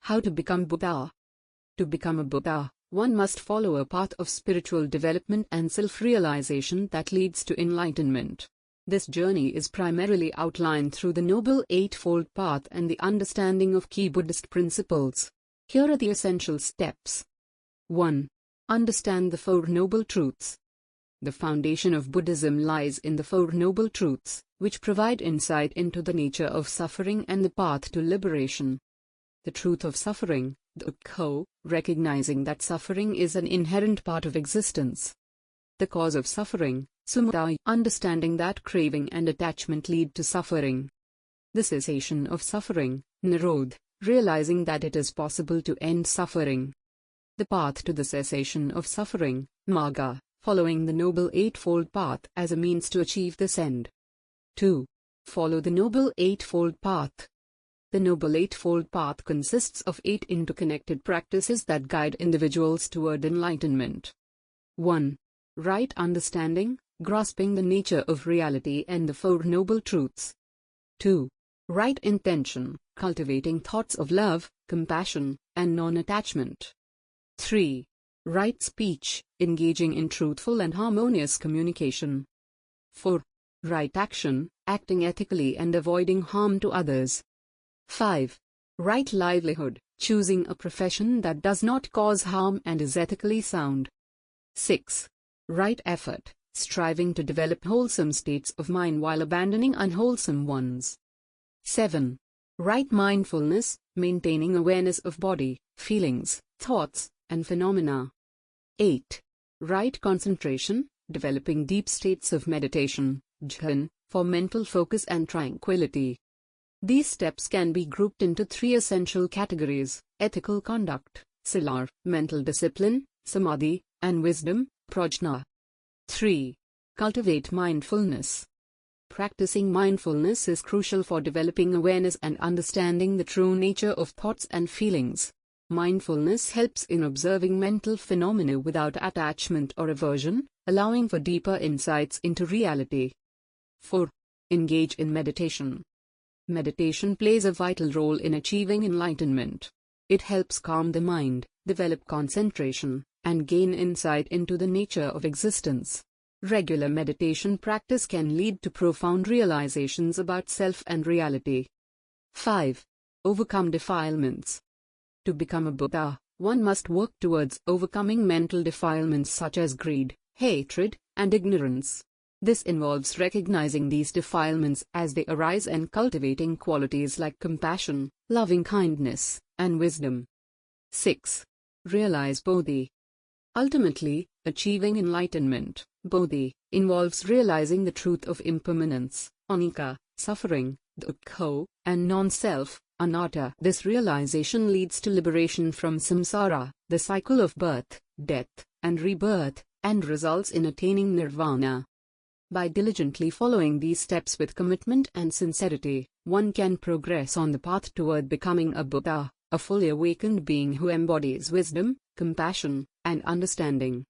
How to become Buddha? To become a Buddha, one must follow a path of spiritual development and self-realization that leads to enlightenment. This journey is primarily outlined through the Noble Eightfold Path and the understanding of key Buddhist principles. Here are the essential steps. 1. Understand the Four Noble Truths. The foundation of Buddhism lies in the Four Noble Truths, which provide insight into the nature of suffering and the path to liberation. The truth of suffering, dukkha, recognizing that suffering is an inherent part of existence. The cause of suffering, samudaya, understanding that craving and attachment lead to suffering. The cessation of suffering, nirodha, realizing that it is possible to end suffering. The path to the cessation of suffering, magga, following the Noble Eightfold Path as a means to achieve this end. 2. Follow the Noble Eightfold Path. The Noble Eightfold Path consists of 8 interconnected practices that guide individuals toward enlightenment. 1. Right understanding, grasping the nature of reality and the Four Noble Truths. 2. Right intention, cultivating thoughts of love, compassion, and non-attachment. 3. Right speech, engaging in truthful and harmonious communication. 4. Right action, acting ethically and avoiding harm to others. 5. Right livelihood, choosing a profession that does not cause harm and is ethically sound. 6. Right effort, striving to develop wholesome states of mind while abandoning unwholesome ones. 7. Right mindfulness, maintaining awareness of body, feelings, thoughts, and phenomena. 8. Right concentration, developing deep states of meditation, jhana, for mental focus and tranquility. These steps can be grouped into 3 essential categories: ethical conduct, sila, mental discipline, samadhi, and wisdom, prajna. 3. Cultivate mindfulness. Practicing mindfulness is crucial for developing awareness and understanding the true nature of thoughts and feelings. Mindfulness helps in observing mental phenomena without attachment or aversion, allowing for deeper insights into reality. 4. Engage in meditation. Meditation plays a vital role in achieving enlightenment. It helps calm the mind, develop concentration, and gain insight into the nature of existence. Regular meditation practice can lead to profound realizations about self and reality. 5. Overcome defilements. To become a Buddha, one must work towards overcoming mental defilements such as greed, hatred, and ignorance. This involves recognizing these defilements as they arise and cultivating qualities like compassion, loving-kindness, and wisdom. 6. Realize Bodhi. Ultimately, achieving enlightenment, Bodhi, involves realizing the truth of impermanence, anicca, suffering, dukkha, and non-self, anatta. This realization leads to liberation from samsara, the cycle of birth, death, and rebirth, and results in attaining nirvana. By diligently following these steps with commitment and sincerity, one can progress on the path toward becoming a Buddha, a fully awakened being who embodies wisdom, compassion, and understanding.